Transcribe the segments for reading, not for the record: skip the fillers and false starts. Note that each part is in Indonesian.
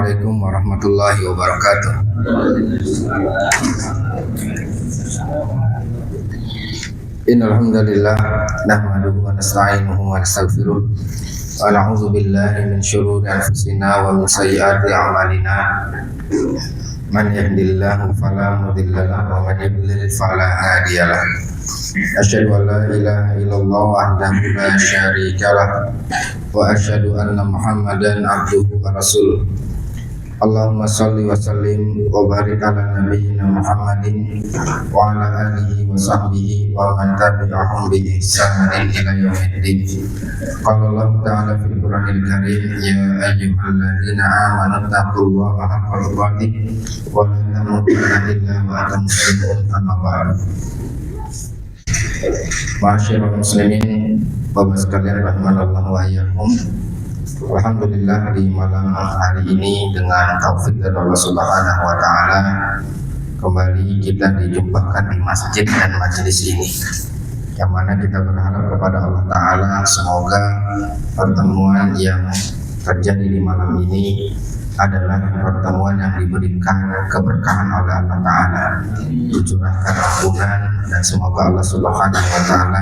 Assalamualaikum warahmatullahi wabarakatuh. Innal hamdalillah nahmaduhu wa nasta'inuhu wa nastaghfiruh wa na'udzu billahi min syururi anfusina wa min sayyiati a'malina. Man yahdihillahu fala mudilla lahu wa man yudlil fala hadiya lahu. Asyhadu an la ilaha illallah wahdahu la syarika lahu wa asyhadu anna Muhammadan abduhu wa rasuluh. Allahumma shalli wa sallim wa barik ala nabiyyina Muhammadin wa ala alihi wa sahbihi wa man tabi'ahum bi ihsanin ila yaumiddin. Qala Allah ta'ala fil Qur'anil Karim, ya ayyuhalladzina amanu taqullaha haqqa tuqatih wa la tamutunna illa wa antum muslimun. Amma ba'du. Ma'asyiral muslimin, Bapak sekalian rahimanallahu wa iyyakum. Alhamdulillah, di malam hari ini dengan taufik dari Allah Subhanahu wa taala kembali kita dijumpakan di masjid dan majelis ini, yang mana kita berharap kepada Allah taala semoga pertemuan yang terjadi di malam ini adalah pertemuan yang diberikan keberkahan oleh Allah taala, dicurahkan ampunan, dan semoga Allah Subhanahu wa taala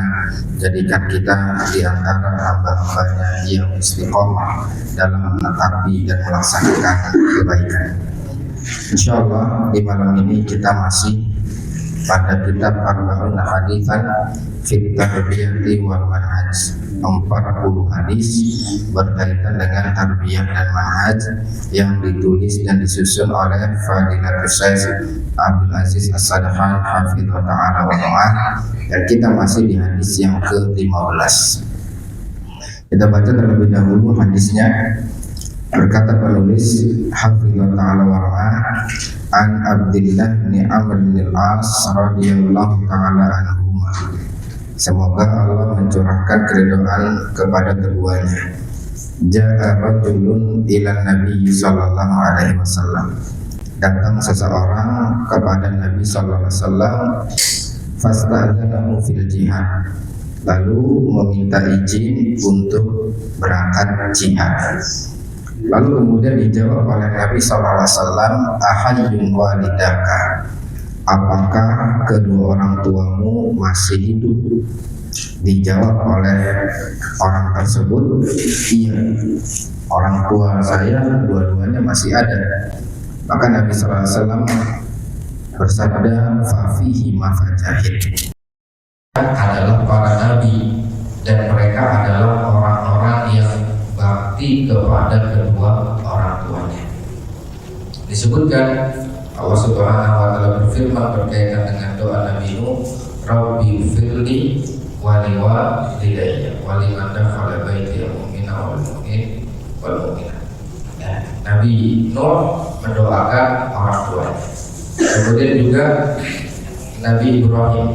jadikan kita di antara hamba-hambanya yang istiqomah dalam menetapi dan melaksanakan kebaikan. Insyaallah di malam ini kita masih pada kitab Arba'un Haditsan fit Tarbiyati wal Manhaj, 40 hadis berkaitan dengan tarbiyah dan manhaj yang ditulis dan disusun oleh Fadilatul Syekh Abdul Aziz As-Sadhan hafizhahu ta'ala wa ta'ala, dan kita masih di hadis yang ke-15. Kita baca terlebih dahulu hadisnya. Berkata penulis hafizhahu ta'ala wa ta'ala, an Abdillah bin Amr bin al-As radhiyallahu ta'ala anhuma. Semoga Allah mencurahkan keridhaan kepada keduanya. Ja'a rajulun ila Nabi sallallahu alaihi wasallam. Datang seseorang kepada Nabi sallallahu alaihi wasallam, fasta'dzanahu fil jihad. Lalu meminta izin untuk berangkat jihad. Lalu kemudian dijawab oleh Nabi sallallahu alaihi wasallam, ahayyun walidaka? Apakah kedua orang tuamu masih hidup? Dijawab oleh orang tersebut, iya, orang tua saya dua-duanya masih ada. Maka Nabi SAW bersabda, fafihi mafajahid. Adalah para nabi, dan mereka adalah orang-orang yang bakti kepada kedua orang tuanya. Disebutkan Allah Subhanahu wa taala berfirman berkaitan dengan doa Nabi Nuh, Rabbi firli wa liwalidayya wa liman dakhala baiti al-mu'mina wal mu'min wal mu'minat. Nabi Nuh mendoakan orang tuanya. Kemudian juga Nabi Ibrahim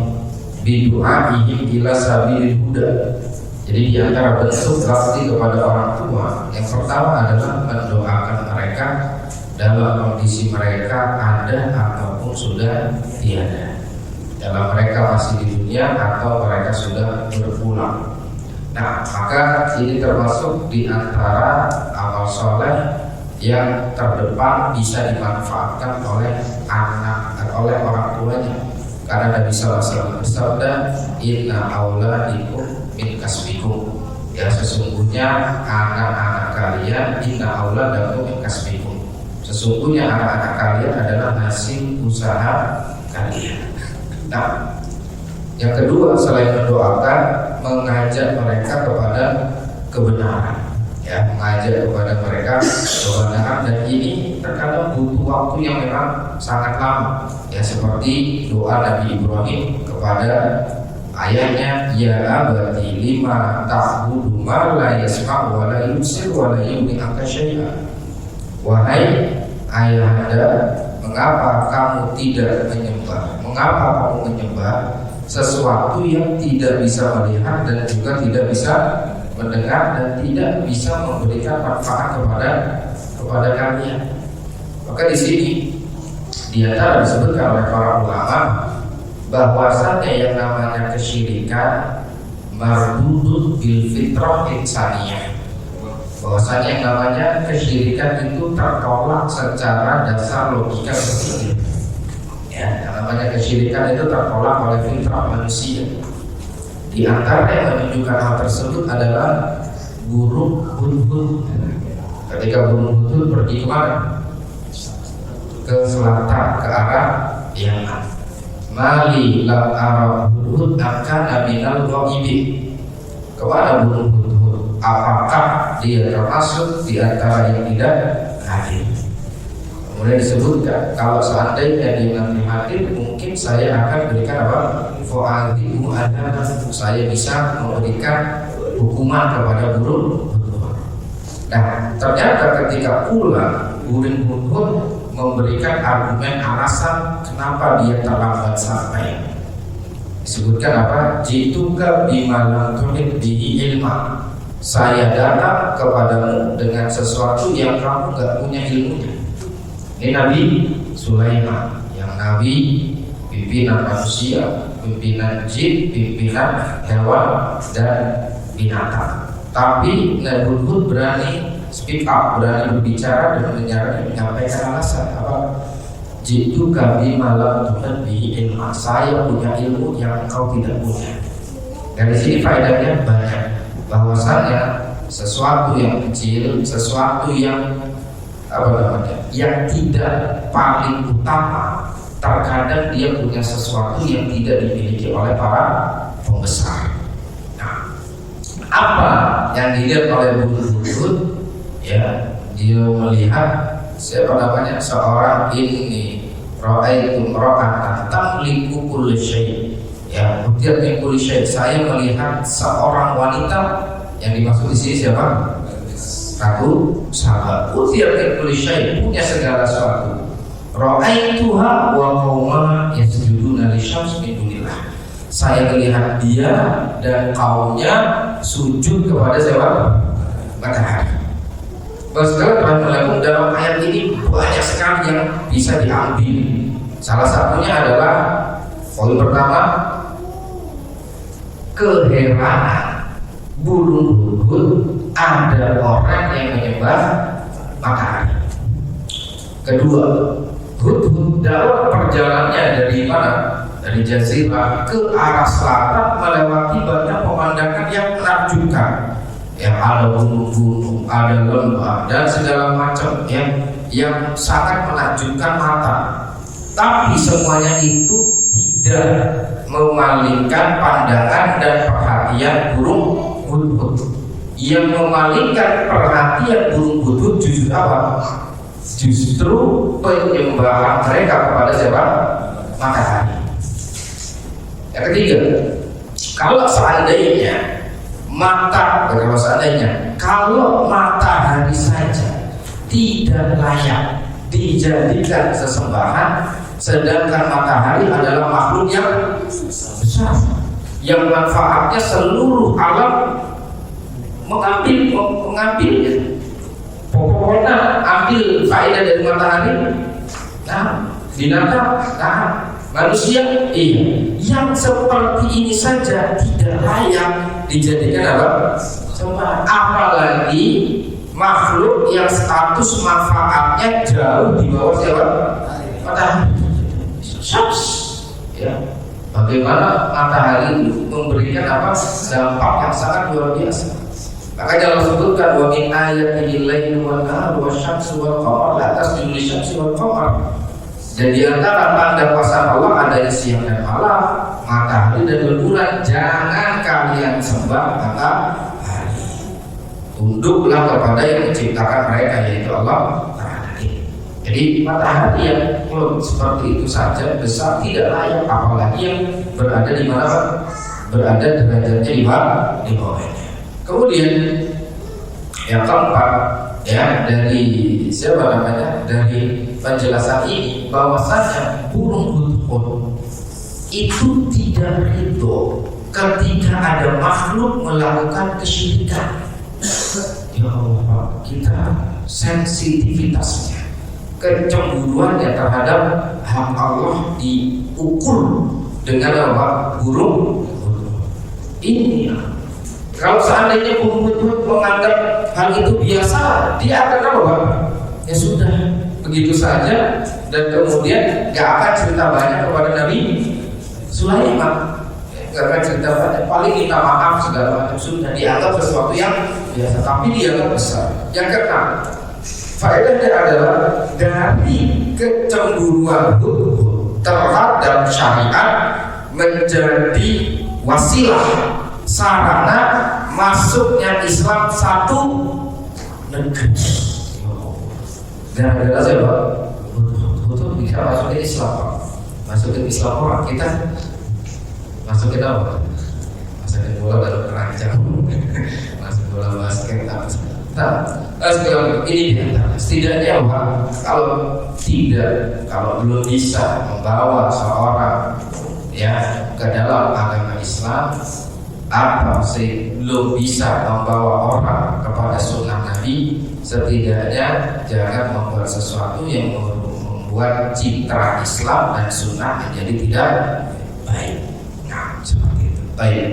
bidu'aihim ila sabilil huda. Jadi di antara bentuk bakti kepada orang tua yang pertama adalah mendoakan mereka dalam kondisi mereka ada ataupun sudah tiada, dalam mereka masih di dunia atau mereka sudah berpulang. Nah, maka ini termasuk di antara amal soleh yang terdepan bisa dimanfaatkan oleh anak, oleh orang tuanya. Karena Nabi SAW bersabda, inna auladikum min kasbikum. Ya, sesungguhnya anak-anak kalian, inna auladakum min kasbikum. Sesungguhnya anak-anak kalian adalah hasil usaha kalian. Nah, yang kedua selain mendoakan, mengajak mereka kepada kebenaran, ya, mengajak kepada mereka kebenaran, dan ini terkadang butuh waktu yang memang sangat lama, ya, seperti doa Nabi Ibrahim kepada ayahnya, ya abati lima ta'budu ma la yasma' wa la yubsir wa la yughni anka syai'a. Wahai ayahanda, mengapa kamu tidak menyembah? Mengapa kamu menyembah sesuatu yang tidak bisa melihat dan juga tidak bisa mendengar dan tidak bisa memberikan manfaat kepada kalian? Maka di sini di antara disebutkan oleh para ulama bahwasanya yang namanya kesyirikan mardudud bil fitrah insaniyah, bahwasanya yang namanya kesyirikan itu tertolak secara dasar logika berpikir. Ya, yang namanya kesyirikan itu tertolak oleh fitrah manusia. Di antara yang menunjukkan hal tersebut adalah burung hudhud. Ketika burung hudhud pergi kemana? Ke selatan, ke arah Yaman. Mali lam arah hudhud akan minal ghaibi. Kepada burung hudhud, apakah dia termasuk di antara yang tidak hadir? Kemudian disebutkan kalau seandainya dia nanti hadir, mungkin saya akan berikan apa? Fu'adhimu adana, saya bisa memberikan hukuman kepada burung hudhud. Nah, ternyata ketika pulang burung hudhud memberikan argumen alasan kenapa dia terlambat sampai. Disebutkan apa? Jituka bimalam tuhid bihi ilma. Saya datang kepadamu dengan sesuatu yang kamu gak punya ilmunya. Ini Nabi Sulaiman, yang Nabi pimpinan manusia, pimpinan jin, pimpinan hewan dan binatang. Tapi Nabi Hud berani speak up, berani berbicara dan menyampaikan alasan apa? Jitu kami malam Tuhan bi ilmu. Saya punya ilmu yang engkau tidak punya. Dari sini faedahnya banyak. Bahwasanya sesuatu yang kecil, sesuatu yang yang tidak paling utama, terkadang dia punya sesuatu yang tidak dimiliki oleh para pembesar. Nah, apa yang dilihat oleh burung hudhud? Ya, dia melihat seorang ini ra'aitu imra'atan tamliku kulli syai'. Ya, utiat min kulli syai'. Saya melihat seorang wanita, yang dimaksud di sini siapa? Ratu Saba. Utiat min kulli syai', punya segala sesuatu. Ra'aituha wa qauma yasjuduna lisyams min dunillah. Saya melihat dia dan kaumnya sujud kepada siapa? Matahari. Sekali dalam ayat ini banyak sekali yang bisa diambil. Salah satunya adalah poin pertama, keheranan burung hudhud ada orang yang menyembah matahari. Kedua, hudhud dalam perjalanannya dari mana? Dari Jazirah ke arah selatan melewati banyak pemandangan yang menakjubkan. Yang ada gunung-gunung, ada lembah dan segala macam yang sangat menakjubkan mata. Tapi semuanya itu tidak memalingkan pandangan dan perhatian burung hudhud. Yang memalingkan perhatian burung hudhud justru apa? Justru penyembahan mereka kepada siapa? Matahari. Yang ketiga, kalau seandainya kalau matahari saja tidak layak dijadikan sesembahan, sedangkan matahari adalah makhluk yang besar, yang manfaatnya seluruh alam mengambilnya. Pokoknya ambil faedah dari matahari. Nah, binatang, manusia, yang seperti ini saja tidak layak dijadikan apa? Apalagi makhluk yang status manfaatnya jauh di bawah siapa? Matahari. Ya, bagaimana matahari itu memberikan apa? Dampak yang sangat luar biasa. Maka dalam sebutkan wa min ayatihi al-lail wan nahar wasyamsu wal qamar la tasjudu lisyamsi wal qamar. Dan di antara tanda kuasa Allah adanya siang dan malam, matahari dan rembulan. Jangan kalian sembah matahari. Tunduklah kepada yang menciptakan mereka, yaitu Allah. Jadi matahari yang seperti itu saja besar tidak layak, apalagi yang berada di mana? Berada derajatnya di bawahnya. Kemudian yang keempat, dari dari penjelasan ini bahwasanya burung hudhud itu tidak ridho ketika ada makhluk melakukan kesyirikan. Ya Allah, kita sensitivitasnya, kecemburuannya terhadap hak Allah diukur dengan apa? Burung hudhud. Ini Kalau seandainya pengikut menganggap hal itu biasa, dia akan apa Pak? Ya sudah, begitu saja, dan kemudian gak akan cerita banyak kepada Nabi Sulaiman. Gak akan cerita banyak, paling minta maaf segala macam, sudah dianggap sesuatu yang biasa, tapi dianggap besar. Yang keenam, faedahnya adalah dari kecemburuan terhadap syariat menjadi wasilah sarana masuknya Islam satu negeri. Dan adalah siapa? Betul bisa masukin Islam, masukin Islam orang kita, masukin apa? Masukin bola baru terancam, masuk bola basket apa? Nah, ini dia. Setidaknya kalau belum bisa membawa seorang ya ke dalam agama Islam, apa sih belum bisa membawa orang kepada sunnah Nabi, setidaknya jangan membuat sesuatu yang membuat citra Islam dan sunnah menjadi tidak baik. Nah, seperti itu. Baik.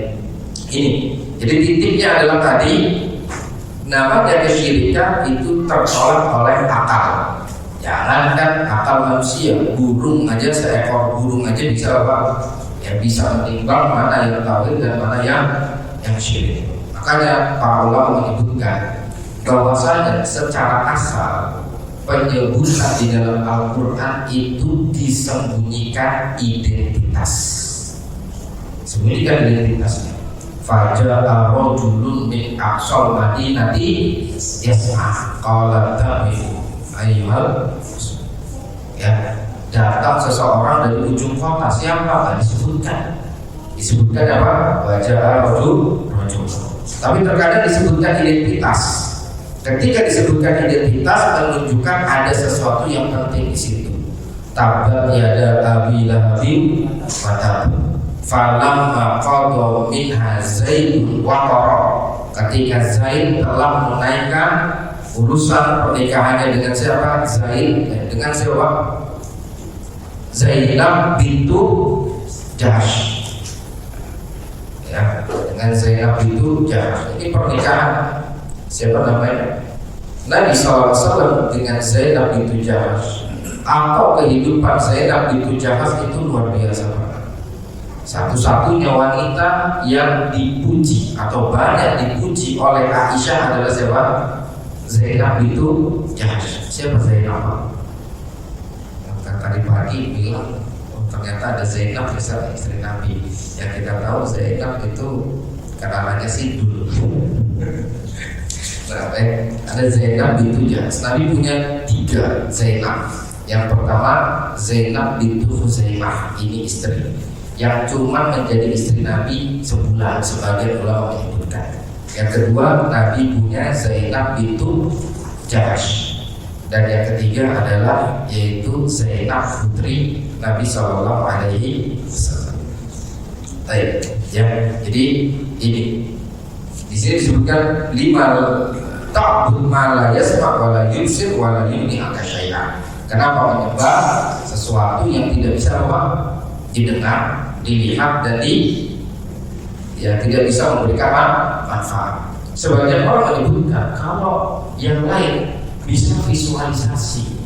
Ini. Jadi titiknya adalah tadi, namanya kesyirikan itu tertolak oleh akal. Jangankan akal manusia, burung aja, seekor burung aja bisa apa? Ya bisa menimbang mana yang tauhid dan mana yang syirik. Makanya para ulama menyebutkan bahwasanya secara asal penyebutan di dalam Al-Quran itu disembunyikan identitas, sembunyikan identitasnya. Faja'a rajulun min aqsal madinati yas'a qala tabi'u ayyuhal ya, datang seseorang dari ujung kota. Siapa? Disebutkan apa? Faja'a rajul. Tapi terkadang disebutkan identitas. Ketika disebutkan identitas menunjukkan ada sesuatu yang penting di situ. Tabbat yada abi lahabin wa tab. Falamma qada minha Zaidun waqara, ketika Zaid telah menunaikan urusan pernikahannya dengan siapa? Dengan siapa? Zainab bintu Jahsy. Ya, dengan Zainab bintu Jahsy. Ini pernikahan siapa namanya? Nabi SAW dengan Zainab bintu Jahsy. Apa kehidupan Zainab bintu Jahsy itu luar biasa. Satu-satunya wanita yang dipuji atau banyak dipuji oleh Aisyah adalah siapa? Zainab bintu Jahsy. Siapa Zainab? Tadi pagi bilang, ternyata ada Zainab istri Nabi. Yang kita tahu Zainab itu kenalannya Sidul. Ada Zainab bintu Jahsy. Nabi punya 3 Zainab. Yang pertama Zainab bintu Huzaimah, ini istri yang cuma menjadi istri Nabi sebulan, sebagian ulama menyebutkan. Yang kedua, Nabi punya Zainab bintu Jahsy. Dan yang ketiga adalah yaitu Zainab putri Nabi Shallallahu Alaihi Wasallam. Baik, ya. Jadi ini di sini disebutkan 5 ta'bud ma la yasma' wa la yubsir wa la yughni 'anka syai'an. Kenapa menyembah sesuatu yang tidak bisa didengar, dilihat, dan tidak bisa memberikan manfaat. Sebagian orang menyebutkan kalau yang lain bisa visualisasi,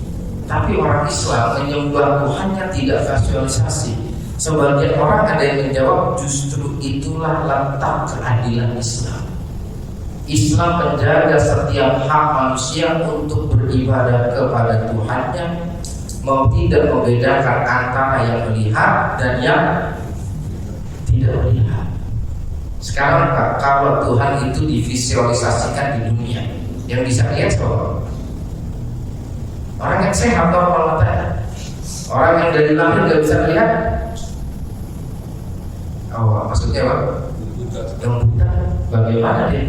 tapi orang Islam menyembah Tuhannya tidak visualisasi. Sebagian orang ada yang menjawab justru itulah letak keadilan Islam. Islam menjaga setiap hak manusia untuk beribadah kepada Tuhannya, tidak membedakan antara yang melihat dan yang tidak melihat. Sekarang Pak, kalau Tuhan itu divisualisasikan di dunia, yang bisa lihat siapa? Orang yang sehat atau orang matanya? Orang yang dari lahir nggak bisa lihat? Oh, maksudnya apa? Yang buta, bagaimana dia?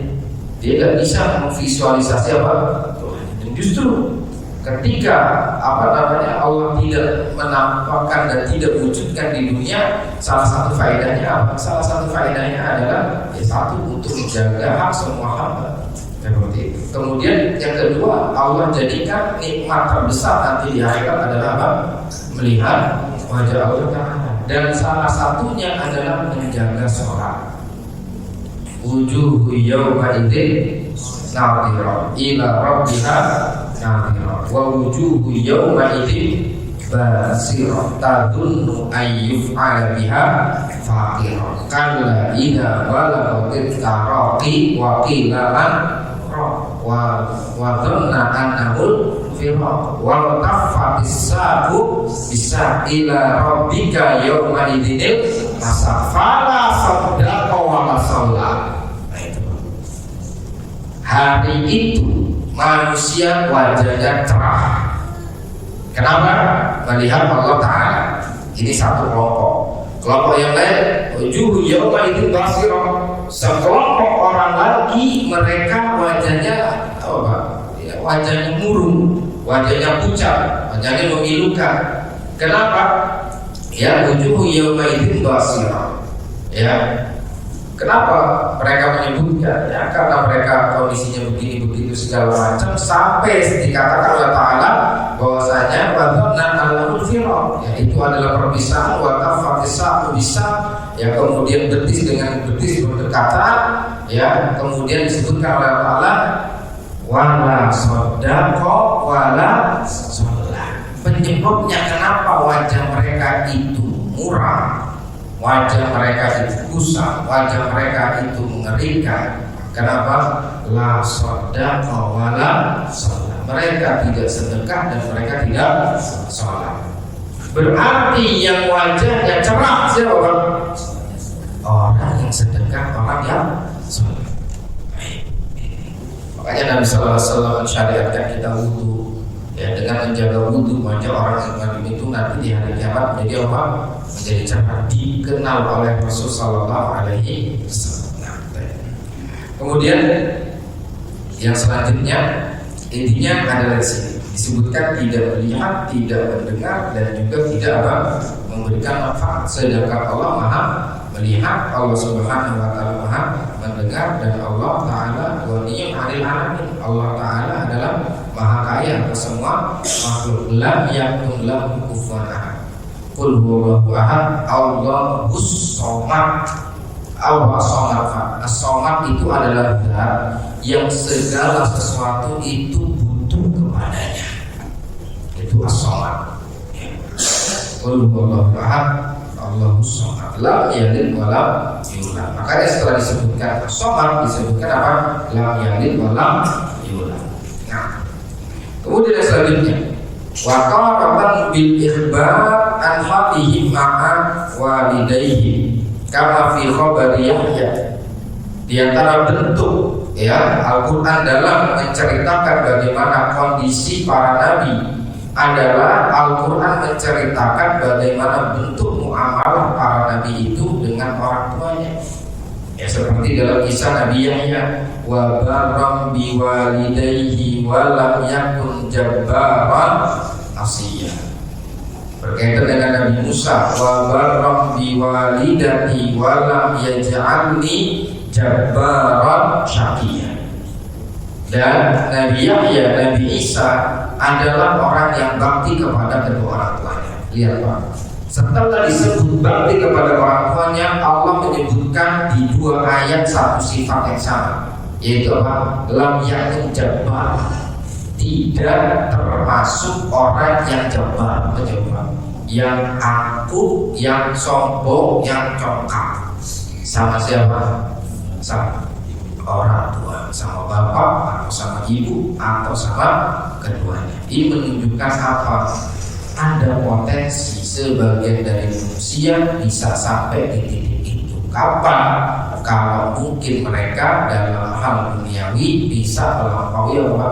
Dia nggak bisa memvisualisasi apa? Dan justru ketika Allah tidak menampakkan dan tidak wujudkan di dunia, salah satu faedahnya apa? Salah satu faedahnya adalah satu, untuk menjaga hak semua hamba. Seperti itu. Kemudian yang kedua, Allah jadikan nikmat terbesar nanti di akhirat adalah apa? Melihat wajah Allah Ta'ala. Dan salah satunya adalah menjaga sholat. wujuhu yawma idzin nadhirah ila rabbiha nadhirah wa wujuhu yawma idzin basirah tadunnu ayyuf'ala biha faqirah kalla idza balaghatit taraqi wa qila man wa dhanna annahu firaq wa taffatis saqu bisa ila rabbika yawma idzin masafala saddaqa wa masalla. Hari itu manusia wajahnya cerah. Kenapa? Melihat Allah Ta'ala. Ini satu kelompok. Kelompok yang lain wujuhu yawma idzin basirah. Sekelompok orang lagi mereka wajahnya apa? Ya, wajahnya murung, wajahnya pucat, wajahnya memilukan. Kenapa? Ya, wujuhu yawma idzin basirah. Ya. Kenapa mereka menyebutkan? Ya, karena mereka kondisinya begini begitu segala macam sampai dikatakan oleh Ta'ala bahwasanya wadhanna al-amul firaq, ya, itu adalah perpisahan wa tafatisah bisa, ya, kemudian betis dengan betis berdekatan, ya, kemudian disebutkan oleh Ta'ala wala saddaqa wala shalla. Penyebabnya kenapa wajah mereka itu muram, wajah mereka itu kusam, wajah mereka itu mengerikan. Kenapa? La saddaqa wala shalla. Mereka tidak sedekah dan mereka tidak sholat. Berarti yang wajahnya cerah siapa? Orang yang sedekah, orang yang sholat. Makanya Nabi Sallallahu Alaihi Wasallam mensyariatkan kita wudu. Ya, dengan menjaga wudu wajah orang yang itu nanti di hari kiamat menjadi apa? Menjadi cerah, dikenal oleh Rasul Sallallahu Alaihi Wasallam. Kemudian yang selanjutnya intinya adalah disebutkan tidak melihat, tidak mendengar, dan juga tidak apa? Memberikan manfaat. Sedangkan Allah Maha melihat, Allah Subhanahu wa Ta'ala Maha mendengar, dan Allah Ta'ala Ghaniyun 'anil 'alamin. Allah Ta'ala adalah Maha kaya atas semua makhluk. Lam yakun lahu kufuwan ahad. Qul huwallahu ahad, Allahus samad. Allah somad. As-somad itu adalah zat yang segala sesuatu itu butuh kepadanya. Itu as-somad. Qul huwallahu ahad, Allahus samad. Lam yalid wa lam yulad. Makanya setelah disebutkan as-somad disebutkan apa? Lam yalid wa lam yulad. Nah, kemudian selanjutnya wa qaraban bil ikhbar an hatihi ma'a walidayhi kama fi khabari Yahya. Di antara bentuk, ya, Al-Quran dalam menceritakan bagaimana kondisi para nabi adalah Al-Quran menceritakan bagaimana bentuk muamalah para nabi itu dengan orang tuanya. Ya, seperti dalam kisah Nabi Yahya, wa barram bi walidayhi wa lam yakun jabbaran asiyya. Berkaitan dengan Nabi Musa, wa barram bi walidati wa lam yaj'alni jabbaran syaqiyya. Dan Nabi Yahya, Nabi Isa adalah orang yang bakti kepada kedua orang tuanya. Lihat Pak, setelah disebut bakti kepada orang tuanya, Allah menyebutkan di dua ayat satu sifat yang sama, yaitu apa? Lam yakun jabbar. Tidak termasuk orang yang jabbar, yang aku, yang sombong, yang congkak. Sama siapa? Sama orang tua, sama bapak, atau sama ibu, atau sama keduanya. Ini menunjukkan apa? Ada potensi sebagian dari manusia bisa sampai di titik itu. Kapan? Kalau mungkin mereka dalam hal duniawi bisa melampaui apa?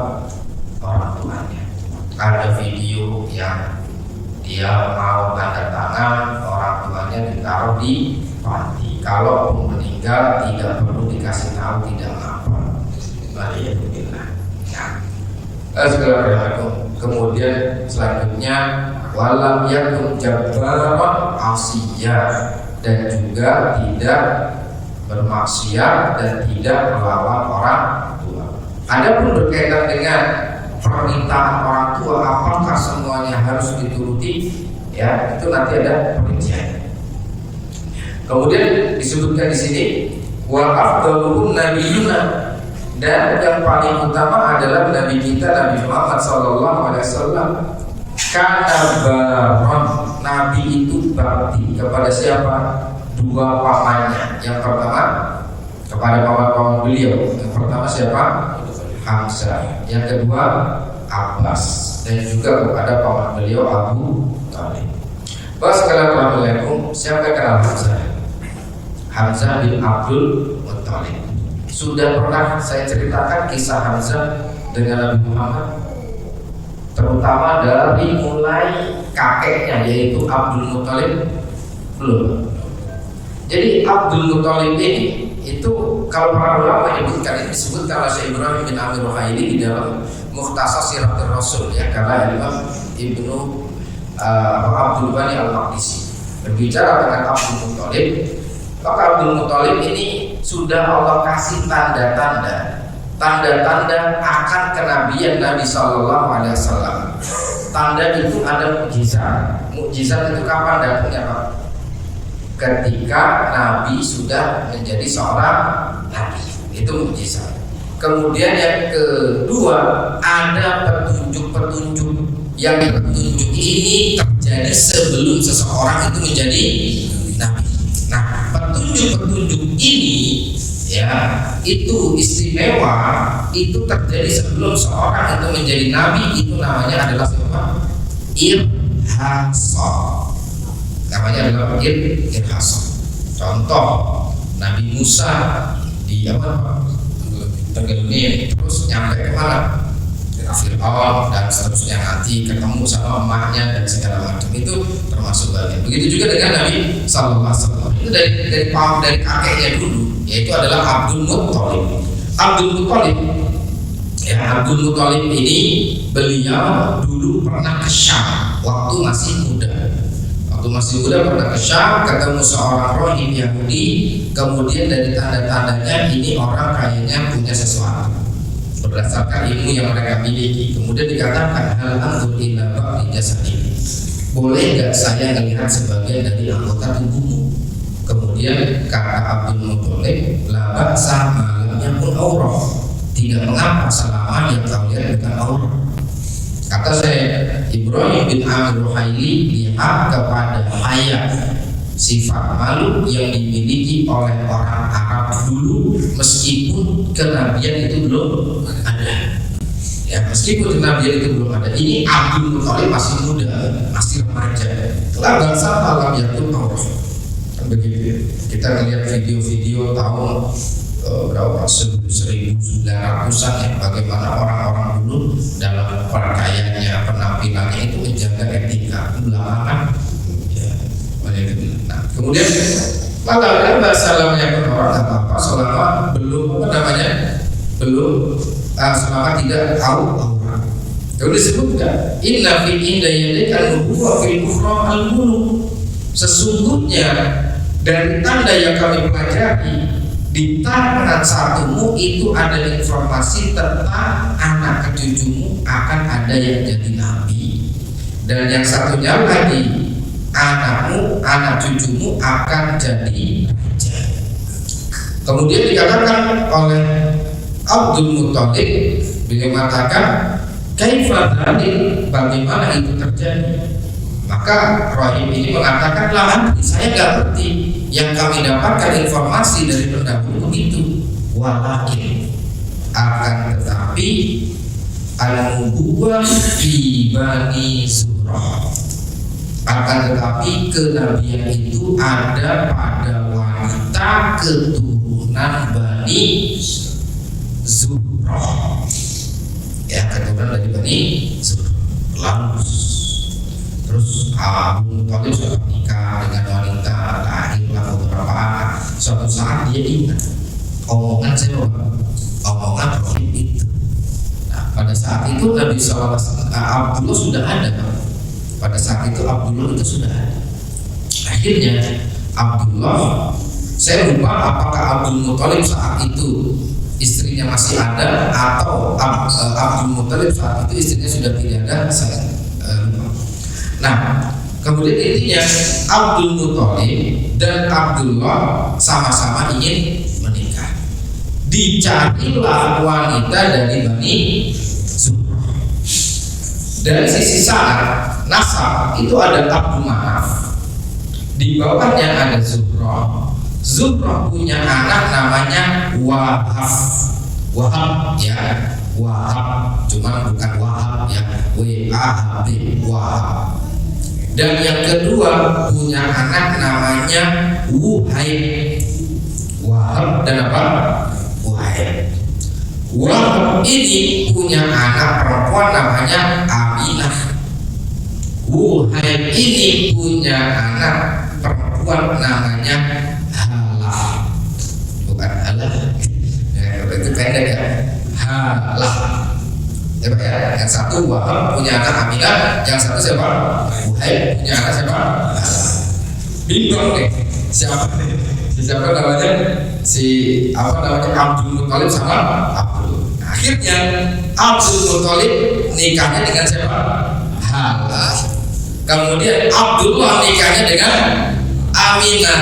Orang tuanya. Ada video yang dia mau tanda tangan, orang tuanya ditaruh di panti. Kalau meninggal tidak perlu dikasih tahu, tidak apa. Alhamdulillah. Kemudian selanjutnya walam yakun jabbaran asiyya, dan juga tidak bermaksiat dan tidak melawan orang tua. Adapun berkaitan dengan permintaan orang tua, apakah semuanya harus dituruti? Ya, itu nanti ada perinciannya. Kemudian disebutkan di sini wa afdaluhum nabiyuna, dan yang paling utama adalah nabi kita Nabi Muhammad sallallahu alaihi wasallam. Kana baron, nabi itu bakti kepada siapa? Dua pamannya. Yang pertama kepada paman-paman beliau. Yang pertama siapa? Hamzah. Yang kedua Abbas, dan juga kepada paman beliau Abu Thalib. Wassalamualaikum. Siapa kenal Hamzah? Hamzah bin Abdul Muttalib. Sudah pernah saya ceritakan kisah Hamzah dengan Nabi Muhammad, terutama dari mulai kakeknya yaitu Abdul Muttalib. Belum. Jadi Abdul Muttalib ini itu kalau para ulama menyebutkan, ini disebutkan oleh Syekh Ibrahim bin Amir Ruhaili di dalam Mukhtasar Siratul Rasul, ya, karena Imam Ibnu Abdul Ghani Al-Maqdisi berbicara tentang Abdul Muttalib. Maka Abdul Muttalib ini sudah Allah kasih tanda-tanda akan kenabian Nabi Sallallahu Alaihi Wasallam. Tanda itu ada mukjizat. Mukjizat itu kapan datangnya, Pak? Ketika Nabi sudah menjadi seorang Nabi, itu mukjizat. Kemudian yang kedua, ada petunjuk-petunjuk, yang petunjuk ini terjadi sebelum seseorang itu menjadi Nabi. Nah, petunjuk-petunjuk ini, ya, itu istimewa, itu terjadi sebelum seorang itu menjadi Nabi. Itu namanya adalah siapa? Irhasah. Namanya adalah irhasah. Contoh, Nabi Musa di tenggelamnya, terus nyampe ke mana? Fir'aun, dan seterusnya, nanti ketemu sama emaknya dan segala macam, itu termasuk bagian. Begitu juga dengan Nabi Sallallahu Alaihi Wasallam. Itu dari kakeknya dulu, yaitu adalah Abdul Muttalib. Abdul Muttalib ini beliau dulu pernah ke Syam waktu masih muda. Pernah ke Syam, ketemu seorang rohib Yahudi. Kemudian dari tanda-tandanya ini orang kayaknya punya sesuatu berdasarkan ilmu yang mereka miliki. Kemudian dikatakan, hal anzur ila ba'di jasadi, boleh nggak saya melihat sebagian dari anggota tubuhmu? Kemudian kata Abdul Muttalib, la ba'sa malamnya pun aurah, tidak mengapa selama yang kau lihat bukan aurah. Kata saya, Ibrahim bin Amir Ruhaili, lihat kepada hayat, sifat malu yang dimiliki oleh orang Arab dulu, meskipun kenabian itu belum ada. Ya, meskipun kenabian itu belum ada. Ini Abdul Muttalib masih muda, masih remaja. La ba'sa malam yakun aurah. Kan begitu. Kita melihat video-video tahun berapa, 1900-an ya, bagaimana orang-orang dulu dalam pakaiannya, penampilannya itu menjaga etika. Belakangan ya, nah, kemudian maka salamnya orang apa selama belum selama tidak tahu orang. Kalau disebutkan inna fi indayadika nubuwwa fil ukhra al-muluk, sesungguhnya dari tanda yang kami pelajari, di tangan satumu itu ada informasi tentang anak ketujuhmu akan ada yang jadi nabi, dan yang satunya lagi anak cucumu akan jadi raja. Kemudian dikatakan oleh Abdul Muttalib, beliau mengatakan, kaifa dzalik, bagaimana itu terjadi? Maka Rahim ini mengatakan, lah, saya nggak ngerti. Yang kami dapatkan informasi dari pendahulu itu, walakin, akan tetapi, al-nubuwwah fi Bani Zuhrah, akan tetapi kenabian itu ada pada wanita keturunan Bani Zuhrah, ya, keturunan dari Bani Zuhrah. Lalu terus Abu Thalib sudah menikah dengan wanita, lahirlah beberapa anak. Suatu saat dia ingat omongan Rahim itu. Nah, pada saat itu Nabi SAW, Abdullah sudah ada. Pada saat itu Abdullah itu sudah ada. Akhirnya Abdullah, saya lupa apakah Abdul Muttalib saat itu istrinya masih ada atau Abdul Muttalib saat itu istrinya sudah tidak ada, saya lupa. Nah, kemudian intinya Abdul Muttalib dan Abdullah sama-sama ingin menikah. dicarilah wanita dari Bani Zuhra. Dari sisi sanad nasab itu ada Abdul Manaf, di bawahnya ada Zuhra. Zuhra punya anak namanya Wahab. Wahab ya, Wahab, cuma bukan Wahab ya, W-A-H-B, Wahab. Dan yang kedua punya anak namanya Wuhaib. Wahab dan apa? Wuhaib. Wahab ini punya anak perempuan namanya Aminah. Wuhaib ini punya anak perempuan namanya Halah. Bukan Halah, itu pendek ya. Halah. Ya, Pak, ya. Yang satu Wahab punya anak Aminah, yang satu siapa? Wuhaib punya anak siapa? Bingung nih. Siapa namanya? Abdul Muthalib sama Abdul. Akhirnya Abdul Muthalib nikahnya dengan siapa? Halah. Kemudian Abdullah nikahnya dengan Aminah.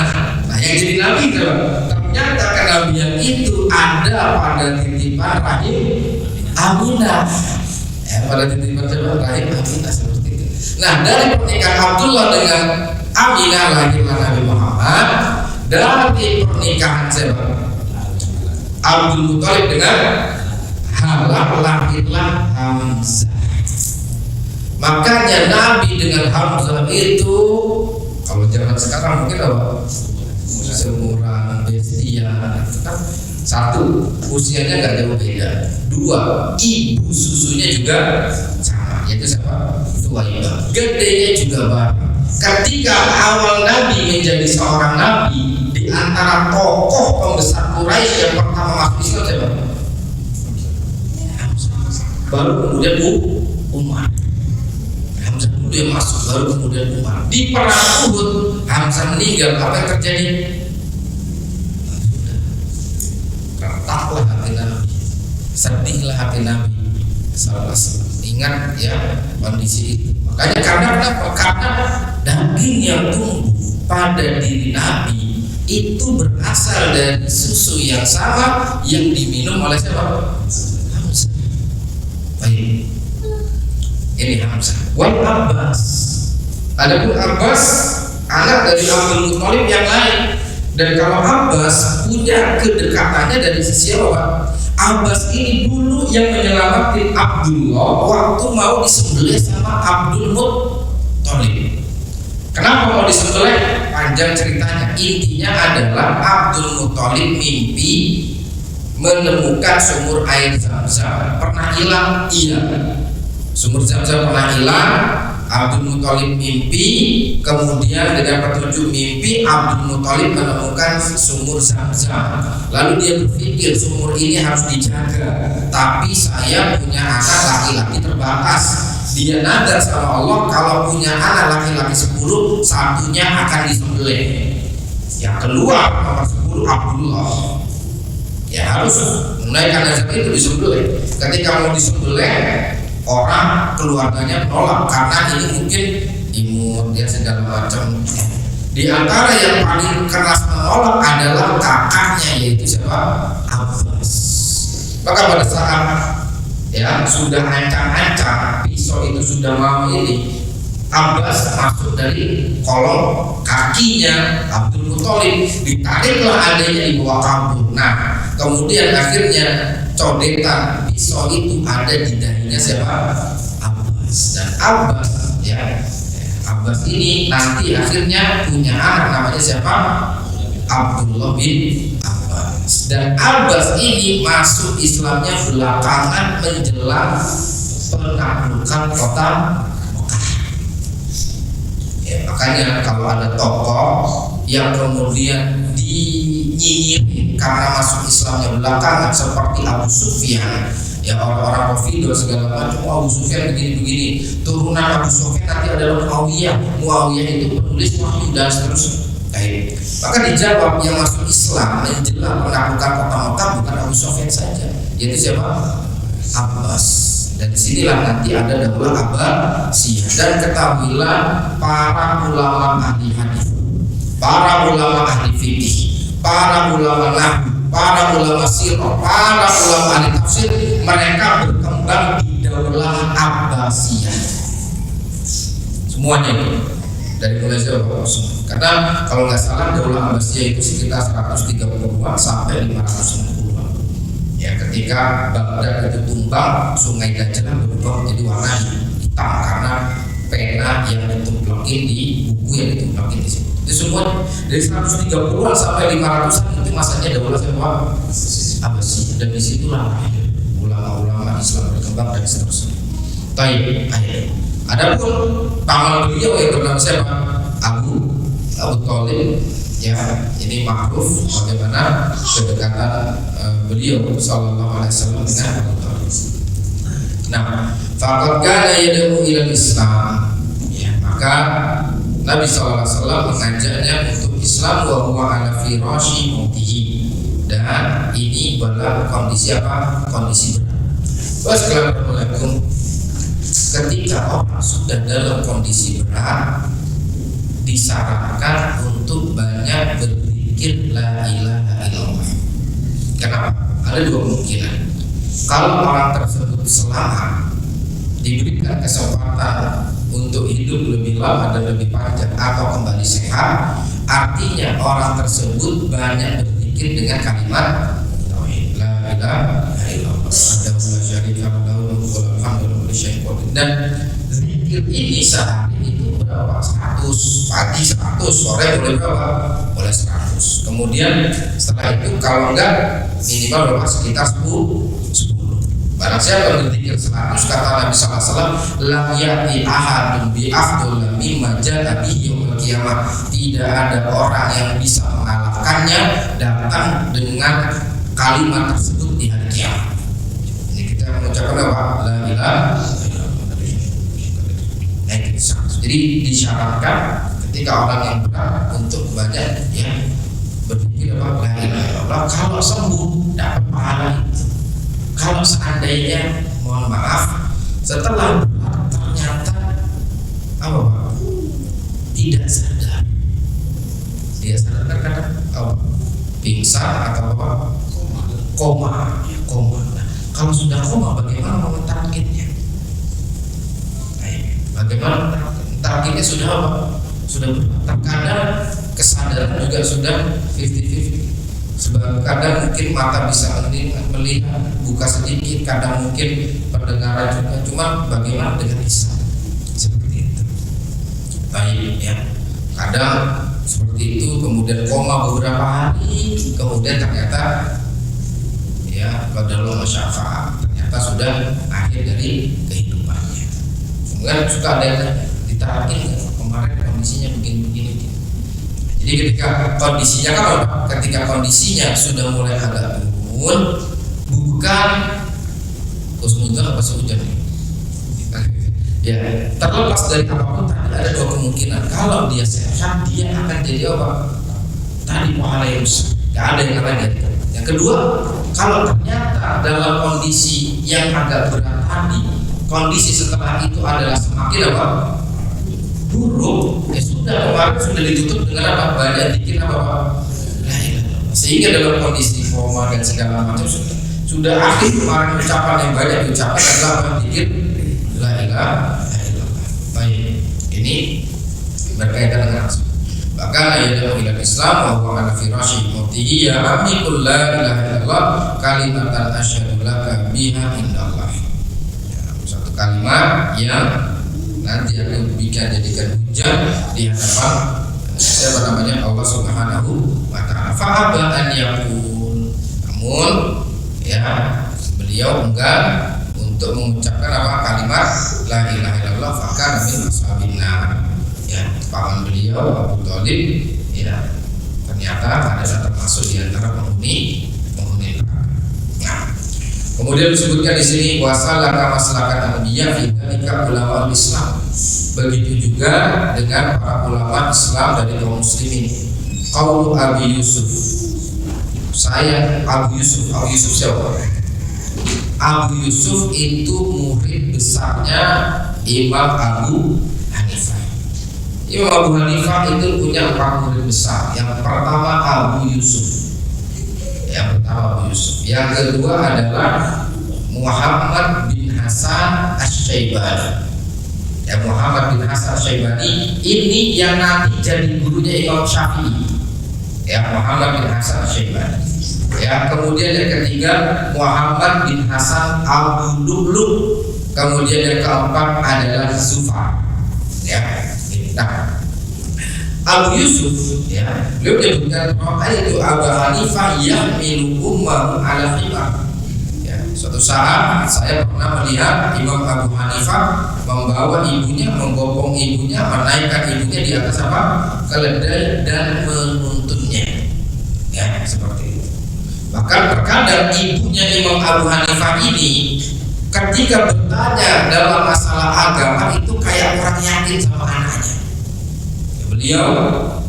Nah, yang jadi nabi siapa? Ternyata kenabian itu ada pada titipan rahim Aminah. Pada titipan siapa? Rahim Aminah, seperti itu. Nah, dari pernikahan Abdullah dengan Aminah lahirlah Nabi Muhammad. Dari pernikahan siapa? Abdul Muthalib dengan Halah lahirlah Hamzah. Makanya Nabi dengan Hamzah itu, kalau zaman sekarang mungkin apa? Seumuran bestia. Satu, usianya nggak jauh beda. Dua, ibu susunya juga sama, yaitu siapa? Thuwaibah. Gedenya juga bareng. Ketika awal Nabi menjadi seorang Nabi, di antara tokoh pembesar Quraisy yang pertama masuk Islam siapa? Baru kemudian Umar. Hamzah dulu yang masuk, baru kemudian Umar. Di perang Uhud, Hamzah meninggal. Apa yang terjadi? Retaklah hati Nabi, sedihlah hati Nabi. Ingat ya kondisi itu. Makanya karena apa? Karena daging yang tumbuh pada diri Nabi itu berasal dari susu yang sama yang diminum oleh siapa? Hamzah. Baik. Ini Hamzah. Wal Abbas. Adapun Abbas anak dari Abdul Muthalib yang lain. Dan kalau Abbas punya kedekatannya dari sisi apa? Abbas ini dulu yang menyelamatkan Abdullah waktu mau disembelih sama Abdul Muthalib. Kenapa mau disembelih? Panjang ceritanya. Intinya adalah Abdul Muthalib mimpi menemukan sumur air Zam-Zam. Pernah hilang? Iya. Sumur Zam-Zam pernah hilang. Abdul Muthalib mimpi, kemudian dengan petunjuk mimpi Abdul Muthalib menemukan sumur Zam-Zam. Lalu dia berpikir sumur ini harus dijaga, tapi saya punya anak laki-laki terbatas. Dia nadar sama Allah, kalau punya anak laki-laki 10, satunya akan disembelih. Yang keluar nomor 10 Abdullah. Ya harus menaikkan nazar itu disembelih. Ketika mau disembelih, orang keluarganya menolak karena ini mungkin imut ya segala macam. Di antara yang paling keras menolak adalah kakaknya, yaitu siapa? Abbas. Maka pada saat ya sudah ancang-ancang pisau itu sudah mau ini, Abbas masuk dari kolong kakinya Abdul Muthalib, ditariklah adanya di bawah kabur. Nah, kemudian akhirnya codetan pisau itu ada di dahinya siapa? Abbas. Dan Abbas ya, Abbas ini nanti akhirnya punya anak namanya siapa? Abdullah bin Abbas. Dan Abbas ini masuk Islamnya belakangan menjelang penaklukan kota Mekah. Ya, makanya kalau ada tokoh yang kemudian dinyinyirin karena masuk Islamnya belakangan seperti Abu Sufyan, ya orang-orang Rafidah segala macam, Abu Sufyan begini-begini, turunan Abu Sufyan nanti adalah Muawiyah itu penulis wahyu dan seterusnya. Baik. Maka dijawab yang masuk Islam menjelang penaklukan kota Mekah bukan Abu Sufyan saja, yaitu siapa? Abbas. Dan disinilah nanti ada daulah Abbasiyah. Dan ketahuilah para ulama ahli hadis, para ulama ahli fikih, para ulama nahwu, para ulama sirah, para ulama ahli tafsir, mereka berkembang di Daulah Abbasiyah. Semuanya itu dari mulai siapa? Karena kalau nggak salah Daulah Abbasiyah itu sekitar 130-an sampai 560-an. Ya, ketika Baghdad itu tumbang, Sungai Dajjal berubah menjadi warna hitam karena pena yang ditumplakin di buku yang ditumplakin di situ. Itu semua dari 130-an sampai 500-an itu masanya Daulah siapa? Abbasiyah. Dan disitulah ulama-ulama Islam berkembang dan seterusnya. Baik, adapun paman beliau yang bernama siapa? Abu Thalib, ya, ini makruf bagaimana kedekatan beliau sallallahu alaihi wasallam dengan Abu Thalib. Nah, faqad kana yad'u ila Islam, ya, maka Nabi sallallahu alaihi wasallam mengajaknya untuk Islam wa huwa ala firashi mautihi, dan ini adalah kondisi apa? Kondisi berat. Wassalamualaikum. Ketika orang sudah dalam kondisi berat, disarankan untuk banyak berzikir la ilaha illallah. Kenapa? Ada dua kemungkinan. Kalau orang tersebut selamat, diberikan kesempatan untuk hidup lebih lama dan lebih panjang atau kembali sehat, artinya orang tersebut banyak berzikir dengan kalimat la ilaha illallah. Dan zikir ini sehari itu berapa? 100, pagi 100, sore boleh berapa? Boleh 100. Kemudian setelah itu kalau enggak minimal berapa? Sekitar 10. Barang siapa yang berzikir 100, kata Nabi sallallahu alaihi wasallam, lam ya'ti ahadun bi afdal mimma ja'a bihi yaumil qiyamah. Tidak ada orang yang bisa mengalahkannya datang dengan kalimat tersebut di hari kiamat. Ini kita mengucapkan apa? La ilaha illallah. Jadi disyaratkan ketika orang yang berat untuk banyak ya berpikir apa? La ilaha illallah. Kalau sembuh dapat pahala itu. Kalau seandainya mohon maaf setelah berat ternyata apa Pak? Tidak sadar. Dia sadar kadang pingsan atau apa? Koma. Nah, kalau sudah koma bagaimana mentargetnya? Bagaimana targetnya sudah apa? Sudah terkadang kesadaran juga sudah 50-50. Sebab kadang mungkin mata bisa melihat buka sedikit, kadang mungkin pendengaran juga. Cuma bagaimana dengan lisan? Seperti itu. Baik ya. Kadang seperti itu, kemudian koma beberapa hari, kemudian ternyata ya qadarullah masyafaat, ternyata sudah akhir dari kehidupannya. Kemudian suka ada yang ditarakin kemarin kondisinya begini. Jadi ketika kondisinya ketika kondisinya sudah mulai agak turun, bukan husnuzon apa sehujan ya, terlepas dari apapun tadi ada dua kemungkinan. Kalau dia sehat, dia akan jadi apa? Tadi pahala yang besar, gak ada yang lain. Yang kedua, kalau ternyata dalam kondisi yang agak berat tadi, kondisi setelah itu adalah semakin apa? Buruk, ya sudah, kemarin sudah ditutup dengan apa? Banyak dikit apa Pak? Sehingga dalam kondisi koma dan segala macam sudah akhir kemarin ucapan yang banyak diucapkan adalah apa? Dikit la ilaha illallah. Baik, ini berkaitan dengan bahkan ayat ila Islam wa huwa ala firasyi mautihi ya ammi qul la ilaha illallah kalimatan asyhadu laka biha indallah. Ya, satu kalimat yang nanti akan jadikan hujah di hadapan siapa namanya Allah Subhanahu wa taala. Fa'aba an yaqul, namun ya beliau enggan untuk mengucapkan apa kalimat la ilaha illallah fakana min ashabina. Ya, paman beliau Abu Thalib ya ternyata adalah termasuk di antara penghuni neraka. Nah, kemudian disebutkan di sini wasalaka maslakan anbiya fi dzalika ulama Islam. Begitu juga dengan para ulama Islam dari kaum muslimin. Qaul Abi Yusuf. Abu Yusuf siapa? Abu Yusuf itu murid besarnya Imam Abu Hanifah. Imam Abu Hanifah itu punya 4 murid besar. Yang pertama Abu Yusuf. Yang pertama Abu Yusuf. Yang kedua adalah Muhammad bin Hasan Asy-Syaibani. Ya, Muhammad bin Hasan Asy-Syaibani ini yang nanti jadi gurunya Imam Syafi'i. Ya, Muhammad bin Hasan Asy-Syaibani. Ya, kemudian yang ketiga Muhammad bin Hasan Al-Lu'lu'. Kemudian yang keempat adalah Zufar. Ya, nah, Abu Yusuf, ya, beliau menyebutkan bahwa itu Abu Hanifah yang minum ummahu ala himar. Ya, suatu saat saya pernah melihat Imam Abu Hanifah membawa ibunya, membopong ibunya, menaikkan ibunya di atas apa? Keledai dan menuntunnya. Ya, seperti itu. Bahkan terkadang ibunya Imam Abu Hanifah ini ketika bertanya dalam masalah agama itu kayak orang yakin sama anaknya. Beliau,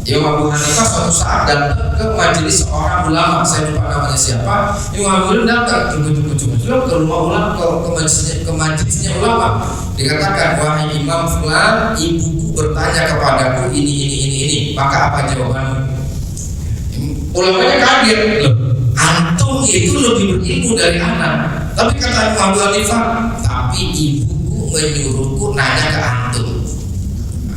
Imam Abu Hanifah suatu saat datang ke majelis seorang ulama, saya lupa namanya siapa. Imam Abu Hanifah datang, cuma ke rumah ulama, ke majelisnya ulama. Dikatakan, wahai Imam Fulan, ibuku bertanya kepadaku ini. Maka apa jawabanmu? Ulamanya kaget, loh, antum itu lebih berilmu dari anak. Tapi kata Imam Abu Hanifah, tapi ibuku menyuruhku nanya ke antum.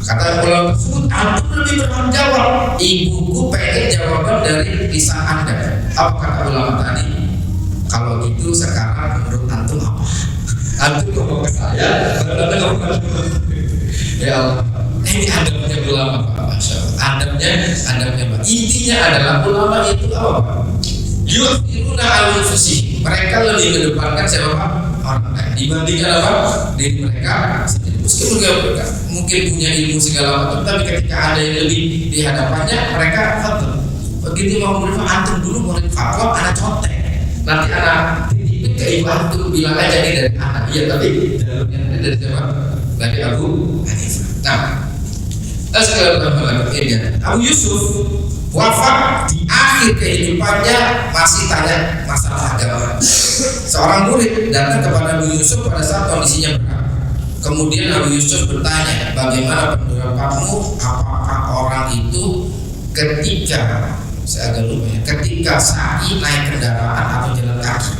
Kata ulama tersebut, antum lebih bertanggung jawab. Ibuku pengen jawaban dari lisan Anda. Apa kata ulama tadi? Kalau gitu sekarang menurut antum apa? Antum ngomong ke saya, ya Allah, ini adabnya ulama, Pak. Masya Allah. Adabnya Pak. Intinya adalah ulama itu apa? Yu'thiruna al-anfusihim. Mereka lebih mengedepankan siapa Pak? Orang lain dibandingkan apa? Diri mereka sendiri. Meskipun mereka mungkin punya ilmu segala macam, tapi ketika ada yang lebih di hadapannya, mereka fatwa. Begitu mau beri antum dulu mau fatwa, anak contek. Nanti anak titipin ke ibu antum bilang aja ini dari anak. Iya, tapi dalamnya dari siapa? Dari Abu Hanifah. Nah, sekarang ini Abu Yusuf wafat di akhir kehidupannya masih tanya masalah agama. Seorang murid datang kepada Abu Yusuf pada saat kondisinya berat. Kemudian Abu Yusuf bertanya, bagaimana pendapatmu? Apakah orang itu ketika saya agak lupa ya, ketika sa'i naik kendaraan atau jalan kaki?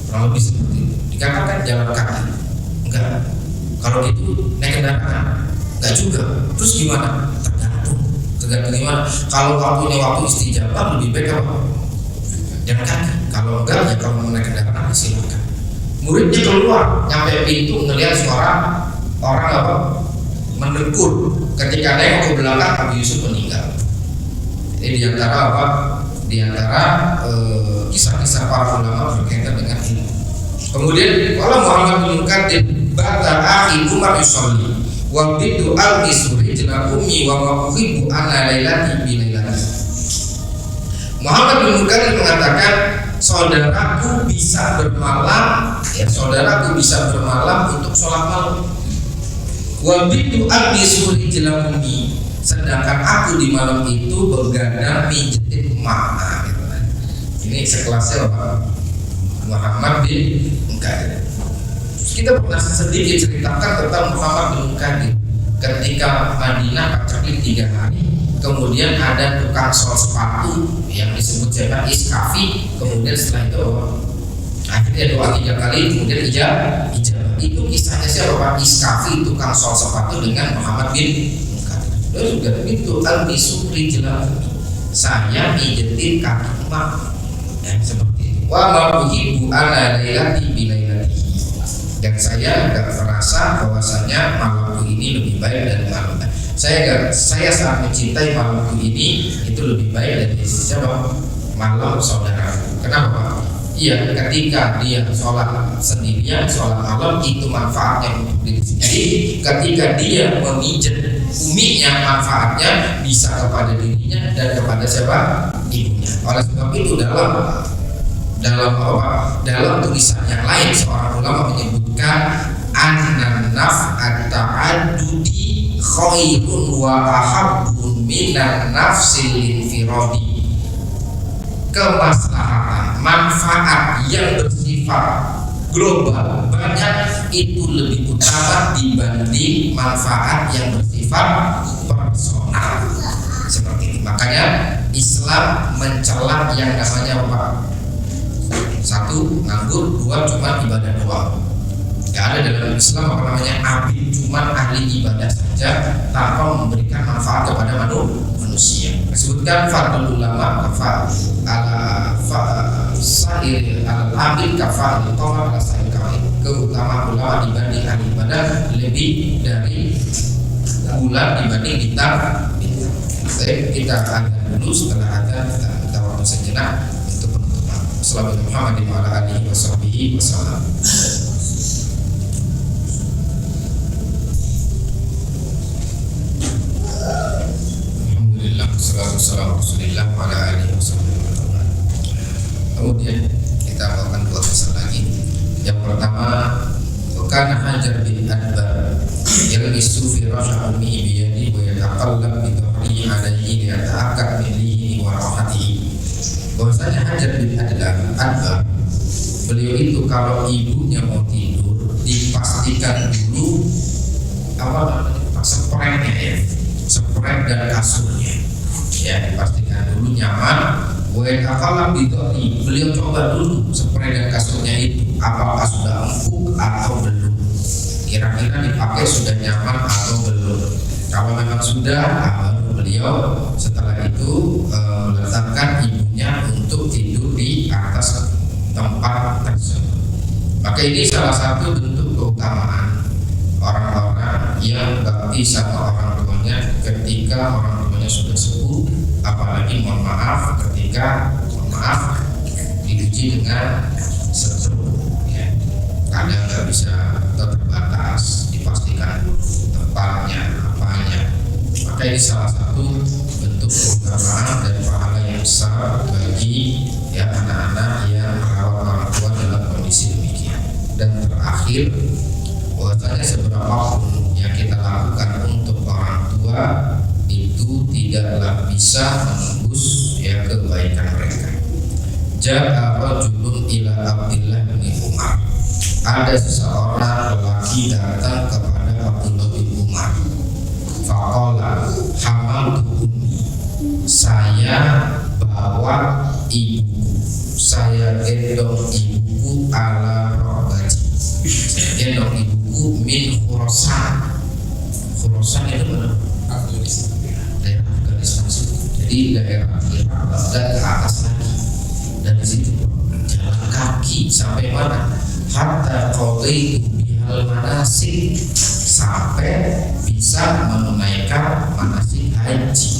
Kurang lebih seperti itu. Dikatakan jalan kaki, enggak. Kalau gitu naik kendaraan, enggak juga. Terus gimana? Tergantung gimana. Kalau waktunya waktu istijabah lebih baik apa? Jalan kaki. Kalau enggak ya kalau mau naik kendaraan silakan. Muridnya keluar, nyampe pintu ngelihat suara orang apa? Menegur. Ketika nengok ke belakang, Abu Yusuf meninggal. Ini diantara apa? Diantara kisah-kisah para ulama berkaitan dengan ini. Kemudian kalau Muhammad bin Muqaddim bata akhi Umar yusolli wa bidu al-isuri jena ummi wa maquhibu ana lailati bilailati. Muhammad bin Muqaddim mengatakan, saudaraku bisa bermalam, ya saudaraku bisa bermalam untuk sholat malam. Wa bidu al-isuri jena ummi, sedangkan aku di malam itu begadang pijetin emak. Ini sekelasnya Bapak Muhammad bin Muqaddim. Kita pernah sedikit ceritakan tentang Muhammad bin Muqaddim. Ketika Madinah pacaklik 3 hari, kemudian ada tukang sol sepatu yang disebut siapa? Iskafi. Kemudian setelah itu akhirnya doa 3 kali, kemudian ijabah. Itu kisahnya siapa Pak? Iskafi, tukang sol sepatu dengan Muhammad bin Muqaddim. Lalu juga begitu, al-bisukri jelas, saya pijetin kaki emak. Ya, seperti itu. Wa ma'uhibu ala lailati bilailati. Dan saya agak merasa bahwasanya malamku ini lebih baik dari malam. Saya sangat mencintai malamku ini, itu lebih baik dari siapa? Malam saudara. Kenapa? Iya, ketika dia sholat sendirian, sholat malam itu manfaatnya untuk diri sendiri. Ketika dia memijat uminya, manfaatnya bisa kepada dirinya dan kepada siapa? Ibunya. Oleh sebab itu dalam tulisan yang lain seorang ulama menyebutkan anna naf'at ta'addudi khairun wa ahabbun minan nafsil infiradi. Kemaslahatan, manfaat yang bersifat global banyak itu lebih utama dibanding manfaat yang bersifat personal. Seperti itu. Makanya Islam mencela yang namanya apa? satu nganggur, dua cuma ibadah doang. Gak ada dalam Islam apa namanya abid, cuma ahli ibadah saja tanpa memberikan manfaat kepada manusia. Disebutkan fardul ulama kafa ala sa'ir al abid kafa al tolak ala sa'ir kawin. Keutamaan ulama dibanding ahli ibadah lebih dari bulan dibanding bintang. Baik, kita akan dulu, setelah ada kita minta waktu sejenak untuk penutupan. Assalamualaikum warahmatullahi wabarakatuh. Assalamualaikum warahmatullahi wabarakatuh. Kemudian kita akan dua kisah lagi. Yang pertama, kana Hajar bin Adbar yalbisu fi rasha ummihi bi yadihi wa yataqallab bi dhahrihi alayhi liyata'akkad min lihi wa rahatihi. Bahwasanya Hajar bin Adbar, beliau itu kalau ibunya mau tidur dipastikan dulu spraynya ya, spray dan kasurnya ya, dipastikan dulu nyaman. Wa'akalam bidori, beliau coba dulu spray dan kasurnya itu apakah sudah empuk atau belum, kira-kira dipakai sudah nyaman atau belum. Kalau memang sudah, baru beliau setelah itu meletakkan ibunya untuk tidur di atas tempat tersebut. Maka ini salah satu bentuk keutamaan orang-orang yang bakti sama orang tuanya ketika orang tuanya sudah sepuh, apalagi mohon maaf ketika diuji dengan setruk ya, kadang nggak bisa terbatas, dipastikan dulu tempatnya apanya. Maka ini salah satu bentuk keutamaan dan pahala yang besar bagi ya anak-anak yang merawat orang tua dalam kondisi demikian. Dan terakhir, bahwasanya seberapapun yang kita lakukan untuk orang tua itu tidaklah bisa menembus ya kebaikan mereka. Ja'a rajulun ila Abdillah bin Umar. Ada seseorang lelaki datang kepada Abdullah bin Umar. Faqala hamaltu ummi. Saya bawa ibuku, saya gendong ibuku ala rohbati. Saya gendong ibuku min Khurasan. Khurasan itu mana? Daerah Afghanistan. Jadi daerah Irak dan ke atas lagi. Dan di situ jalan kaki sampai mana? Hatta qadaitu bihal manasik, sampai bisa menunaikan manasik haji.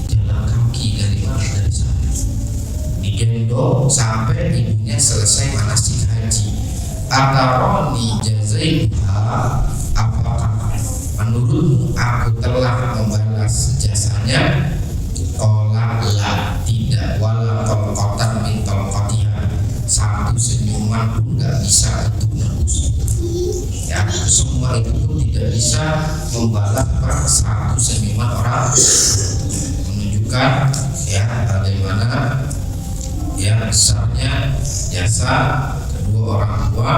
Jalan kaki dari mana? Dari sana. Digendong sampai ibunya selesai manasik haji. Ataroni jazaiha, apakah menurutmu aku telah membalas jasanya? Qala la, tidak. Wala qalqatan min qalqatiha, satu senyuman pun gak bisa untuk menembus ya, semua itu pun tidak bisa membalas satu senyuman orang, menunjukkan ya bagaimana ya besarnya jasa kedua orang tua,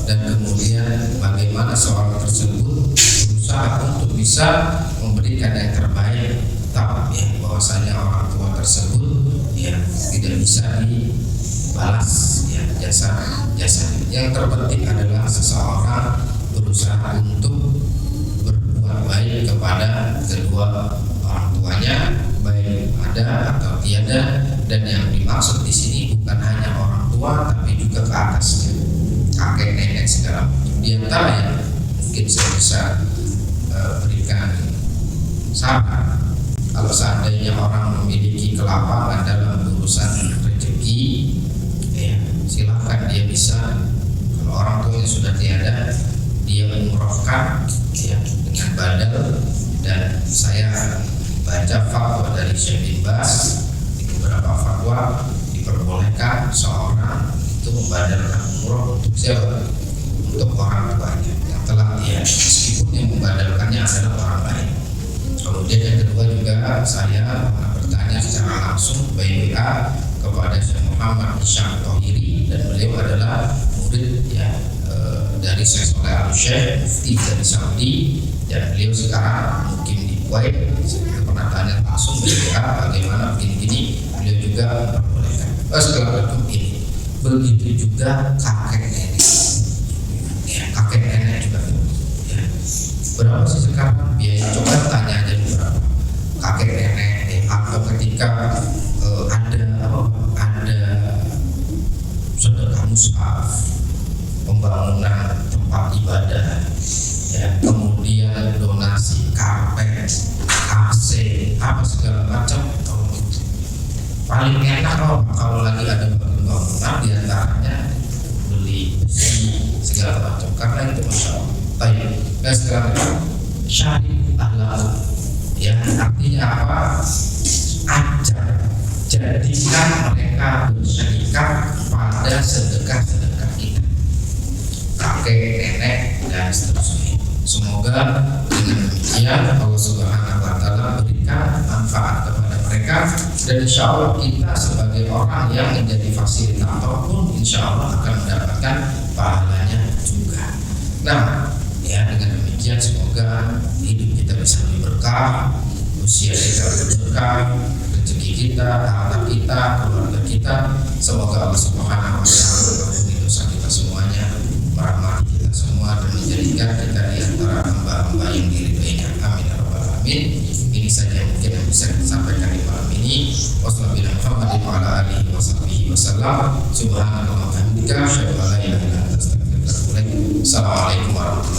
dan kemudian bagaimana seorang tersebut berusaha untuk bisa memberikan yang terbaik, tapi ya bahwasanya orang tua tersebut ya tidak bisa dibalas ya jasa. Yang terpenting adalah seseorang berusaha untuk berbuat baik kepada kedua orang tuanya, baik ada atau tiada. Dan yang dimaksud di sini bukan hanya orang tua, tapi juga ke atasnya, kakek nenek segala macam. Di antara yang mungkin saya bisa berikan saran, kalau seandainya orang memiliki kelapangan dalam urusan rezeki, ya silakan dia bisa. Kalau orang tuanya sudah tiada, dia umrohkan ya dengan badal. Dan saya baca fatwa dari Syekh bin Baz, di beberapa fatwa diperbolehkan seorang itu membadalkan umroh untuk siapa? Untuk orang tuanya yang telah tiada, meskipun yang membadalkannya adalah orang lain. Kemudian yang kedua juga saya bertanya secara langsung by WA kepada Syekh Muhammad Isyam Tohiri, dan beliau adalah murid ya dari Syekh Soleh Al-Syekh, mufti dari Saudi, dan beliau sekarang mungkin di Kuwait. Saya pernah tanya langsung by WA bagaimana begini-begini, beliau juga memperbolehkan. Setelah ini begitu juga kakek nenek. Ya, kakek nenek juga. Ya. Berapa sih sekarang biaya? Coba tanya aja berapa kakek nenek. Atau ketika ada sedekah mushaf, pembangunan tempat ibadah, ya, kemudian donasi karpet, AC, apa segala macam. Paling enak kalau lagi ada bangunan diantaranya beli besi segala macam, karena itu masya Allah. Baik, dan sekarang syarif ahlak, ya, artinya apa? Ajar, jadikan mereka berserikat pada sedekah-sedekah kita, kakek, nenek, dan seterusnya. Semoga dengan demikian Allah Subhanahu wa Ta'ala berikan manfaat kepada mereka, dan insya Allah kita sebagai orang yang menjadi fasilitator pun insya Allah akan mendapatkan pahalanya juga. Nah, ya, dengan demikian semoga hidup kita bisa lebih berkah, usia kita berkah, rezeki kita, harta kita, keluarga kita. Semoga Allah Subhanahu wa Ta'ala mengampuni dosa kita semuanya, merahmati kita semua, dan menjadikan kita di antara hamba-hamba yang diridhoinya. Amin ya rabbal alamin. Ini saja mungkin yang bisa kita sampaikan di malam ini. Wassalamualaikum warahmatullahi wabarakatuh. Subhanallah wa bihamdika, asyhadu an la ilaha illa anta, astaghfiruka wa atubu ilaik. Assalamualaikum warahmatullahi wabarakatuh.